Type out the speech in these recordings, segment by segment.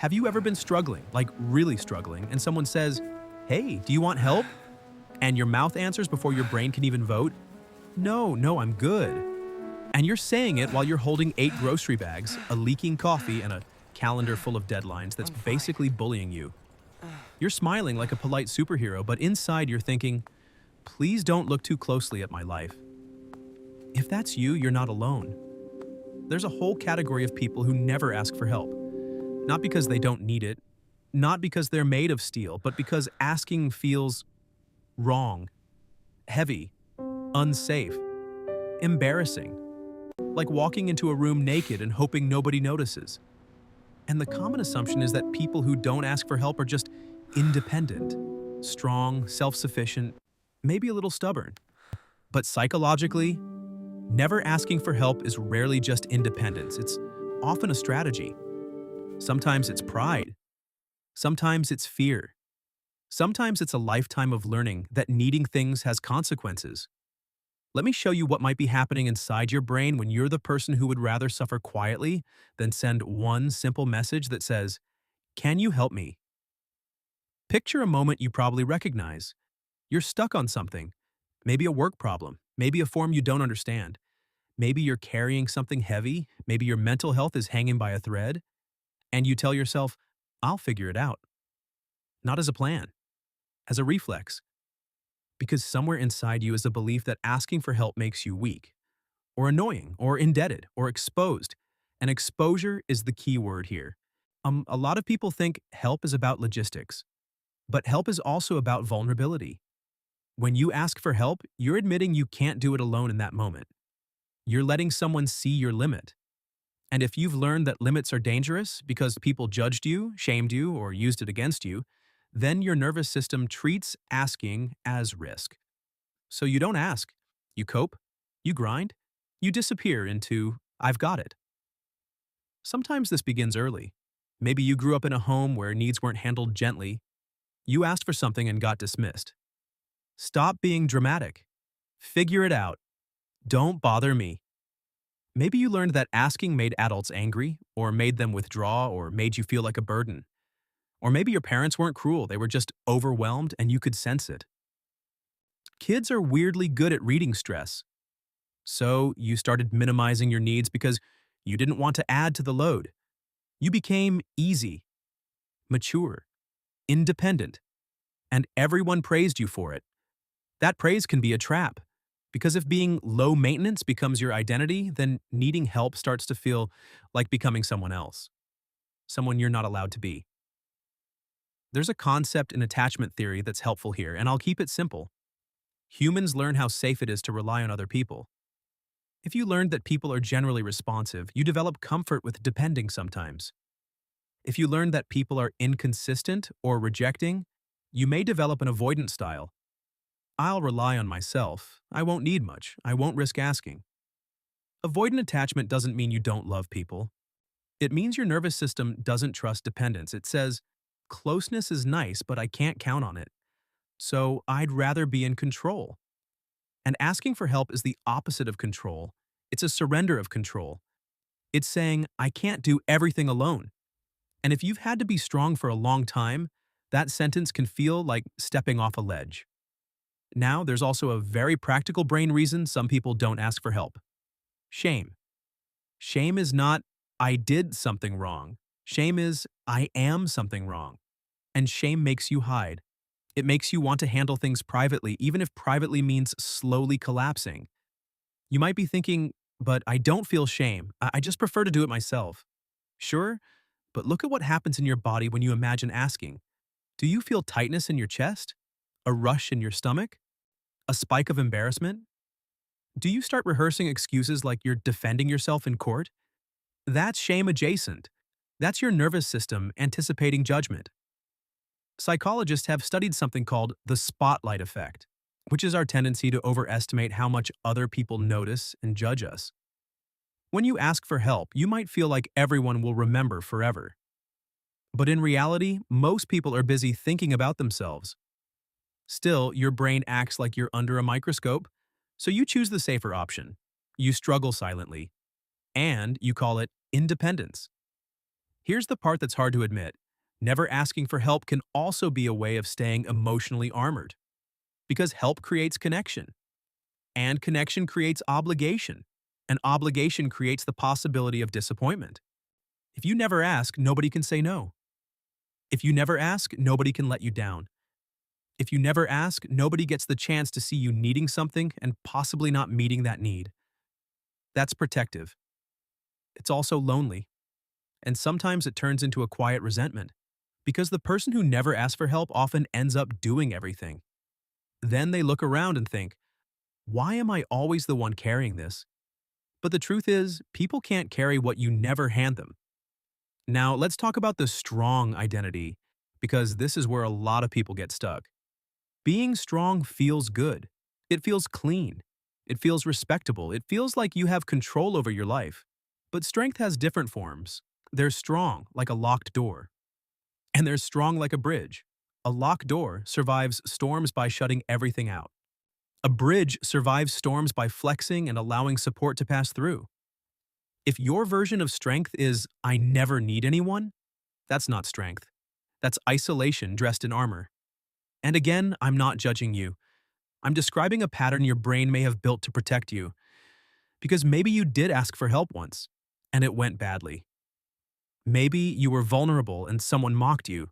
Have you ever been struggling, like really struggling, and someone says, "Hey, do you want help?" And your mouth answers before your brain can even vote, "No, no, I'm good." And you're saying it while you're holding 8 grocery bags, a leaking coffee, and a calendar full of deadlines that's I'm fine. basically bullying you. You're smiling like a polite superhero, but inside you're thinking, "Please don't look too closely at my life." If that's you, you're not alone. There's a whole category of people who never ask for help. Not because they don't need it, not because they're made of steel, but because asking feels wrong, heavy, unsafe, embarrassing, like walking into a room naked and hoping nobody notices. And the common assumption is that people who don't ask for help are just independent, strong, self-sufficient, maybe a little stubborn. But psychologically, never asking for help is rarely just independence. It's often a strategy. Sometimes it's pride. Sometimes it's fear. Sometimes it's a lifetime of learning that needing things has consequences. Let me show you what might be happening inside your brain when you're the person who would rather suffer quietly than send one simple message that says, "Can you help me?" Picture a moment you probably recognize. You're stuck on something, maybe a work problem, maybe a form you don't understand. Maybe you're carrying something heavy, maybe your mental health is hanging by a thread, and you tell yourself, "I'll figure it out." Not as a plan, as a reflex. Because somewhere inside you is a belief that asking for help makes you weak, or annoying, or indebted, or exposed. And exposure is the key word here. A lot of people think help is about logistics, but help is also about vulnerability. When you ask for help, you're admitting you can't do it alone in that moment. You're letting someone see your limit. And if you've learned that limits are dangerous because people judged you, shamed you, or used it against you, then your nervous system treats asking as risk. So you don't ask. You cope, you grind, you disappear into, "I've got it." Sometimes this begins early. Maybe you grew up in a home where needs weren't handled gently. You asked for something and got dismissed. Stop being dramatic. Figure it out. Don't bother me. Maybe you learned that asking made adults angry, or made them withdraw, or made you feel like a burden. Or maybe your parents weren't cruel, they were just overwhelmed and you could sense it. Kids are weirdly good at reading stress. So you started minimizing your needs because you didn't want to add to the load. You became easy, mature, independent, and everyone praised you for it. That praise can be a trap, because if being low maintenance becomes your identity, then needing help starts to feel like becoming someone else, someone you're not allowed to be. There's a concept in attachment theory that's helpful here, and I'll keep it simple. Humans learn how safe it is to rely on other people. If you learned that people are generally responsive, you develop comfort with depending sometimes. If you learn that people are inconsistent or rejecting, you may develop an avoidant style. "I'll rely on myself. I won't need much. I won't risk asking." Avoidant attachment doesn't mean you don't love people. It means your nervous system doesn't trust dependence. It says, "Closeness is nice, but I can't count on it. So I'd rather be in control." And asking for help is the opposite of control. It's a surrender of control. It's saying, "I can't do everything alone." And if you've had to be strong for a long time, that sentence can feel like stepping off a ledge. Now, there's also a very practical brain reason some people don't ask for help. Shame. Shame is not, "I did something wrong." Shame is, "I am something wrong." And shame makes you hide. It makes you want to handle things privately, even if privately means slowly collapsing. You might be thinking, "But I don't feel shame. I just prefer to do it myself." Sure, but look at what happens in your body when you imagine asking. Do you feel tightness in your chest? A rush in your stomach? A spike of embarrassment? Do you start rehearsing excuses like you're defending yourself in court? That's shame adjacent. That's your nervous system anticipating judgment. Psychologists have studied something called the spotlight effect, which is our tendency to overestimate how much other people notice and judge us. When you ask for help, you might feel like everyone will remember forever. But in reality, most people are busy thinking about themselves. Still, your brain acts like you're under a microscope, so you choose the safer option. You struggle silently, and you call it independence. Here's the part that's hard to admit. Never asking for help can also be a way of staying emotionally armored, because help creates connection, and connection creates obligation, and obligation creates the possibility of disappointment. If you never ask, nobody can say no. If you never ask, nobody can let you down. If you never ask, nobody gets the chance to see you needing something and possibly not meeting that need. That's protective. It's also lonely, and sometimes it turns into a quiet resentment, because the person who never asks for help often ends up doing everything. Then they look around and think, why am I always the one carrying this? But the truth is, people can't carry what you never hand them. Now, let's talk about the strong identity, because this is where a lot of people get stuck. Being strong feels good. It feels clean. It feels respectable. It feels like you have control over your life. But strength has different forms. There's strong, like a locked door. And there's strong like a bridge. A locked door survives storms by shutting everything out. A bridge survives storms by flexing and allowing support to pass through. If your version of strength is, I never need anyone, that's not strength. That's isolation dressed in armor. And again, I'm not judging you. I'm describing a pattern your brain may have built to protect you. Because maybe you did ask for help once, and it went badly. Maybe you were vulnerable and someone mocked you.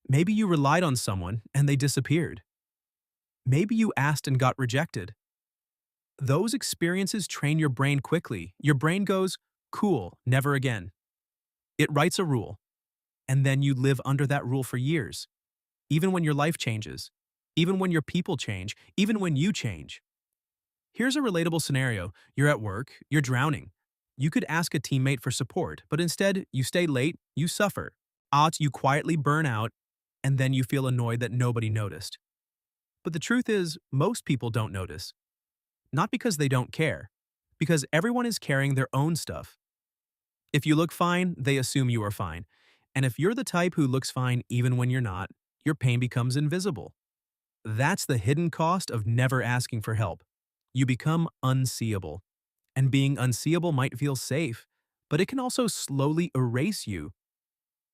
Maybe you relied on someone and they disappeared. Maybe you asked and got rejected. Those experiences train your brain quickly. Your brain goes, cool, never again. It writes a rule, and then you live under that rule for years. Even when your life changes, even when your people change, even when you change. Here's a relatable scenario. You're at work, you're drowning. You could ask a teammate for support, but instead, you stay late, you suffer. Odds you quietly burn out, and then you feel annoyed that nobody noticed. But the truth is, most people don't notice. Not because they don't care, because everyone is carrying their own stuff. If you look fine, they assume you are fine. And if you're the type who looks fine even when you're not, your pain becomes invisible. That's the hidden cost of never asking for help. You become unseeable. And being unseeable might feel safe, but it can also slowly erase you.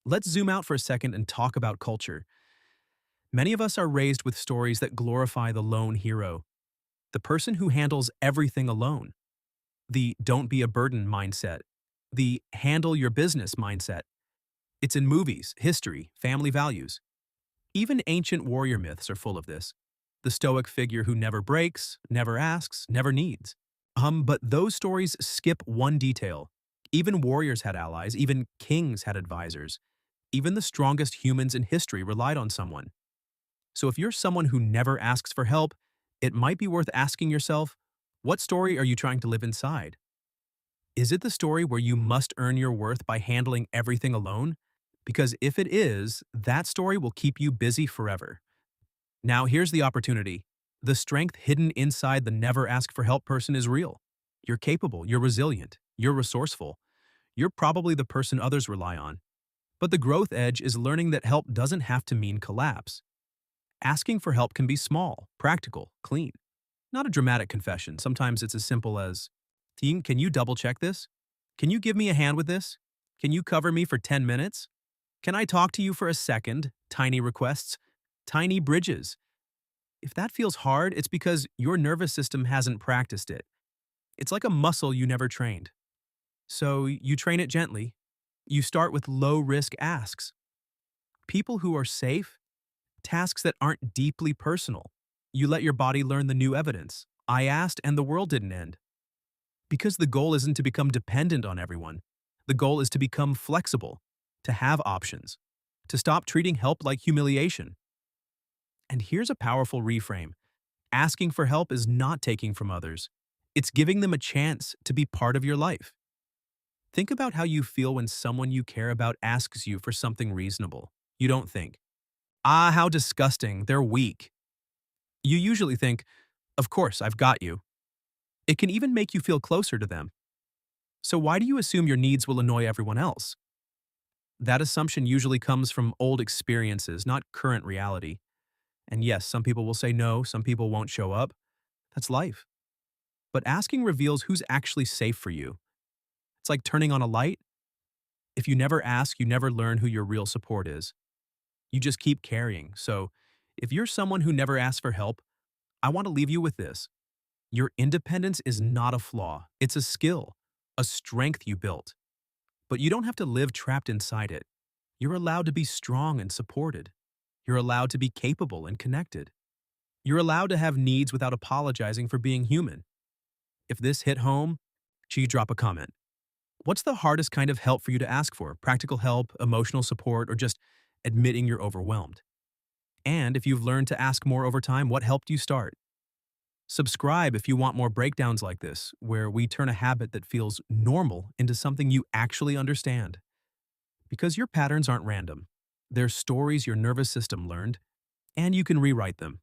Let's zoom out for a second and talk about culture. Many of us are raised with stories that glorify the lone hero, the person who handles everything alone, the don't be a burden mindset, the handle your business mindset. It's in movies, history, family values. Even ancient warrior myths are full of this. The stoic figure who never breaks, never asks, never needs. But those stories skip one detail. Even warriors had allies, even kings had advisors. Even the strongest humans in history relied on someone. So if you're someone who never asks for help, it might be worth asking yourself, what story are you trying to live inside? Is it the story where you must earn your worth by handling everything alone? Because if it is, that story will keep you busy forever. Now here's the opportunity. The strength hidden inside the never ask for help person is real. You're capable, you're resilient, you're resourceful. You're probably the person others rely on. But the growth edge is learning that help doesn't have to mean collapse. Asking for help can be small, practical, clean. Not a dramatic confession. Sometimes it's as simple as, Team, can you double check this? Can you give me a hand with this? Can you cover me for 10 minutes? Can I talk to you for a second? Tiny requests, tiny bridges. If that feels hard, it's because your nervous system hasn't practiced it. It's like a muscle you never trained. So you train it gently. You start with low-risk asks. People who are safe, tasks that aren't deeply personal. You let your body learn the new evidence. I asked and the world didn't end. Because the goal isn't to become dependent on everyone. The goal is to become flexible, to have options, to stop treating help like humiliation. And here's a powerful reframe. Asking for help is not taking from others. It's giving them a chance to be part of your life. Think about how you feel when someone you care about asks you for something reasonable. You don't think, how disgusting, they're weak. You usually think, of course, I've got you. It can even make you feel closer to them. So why do you assume your needs will annoy everyone else? That assumption usually comes from old experiences, not current reality. And yes, some people will say no, some people won't show up. That's life. But asking reveals who's actually safe for you. It's like turning on a light. If you never ask, you never learn who your real support is. You just keep carrying. So, if you're someone who never asks for help, I want to leave you with this. Your independence is not a flaw, it's a skill, a strength you built. But you don't have to live trapped inside it. You're allowed to be strong and supported. You're allowed to be capable and connected. You're allowed to have needs without apologizing for being human. If this hit home, you drop a comment. What's the hardest kind of help for you to ask for? Practical help, emotional support, or just admitting you're overwhelmed? And if you've learned to ask more over time, what helped you start? Subscribe if you want more breakdowns like this, where we turn a habit that feels normal into something you actually understand. Because your patterns aren't random. They're stories your nervous system learned, and you can rewrite them.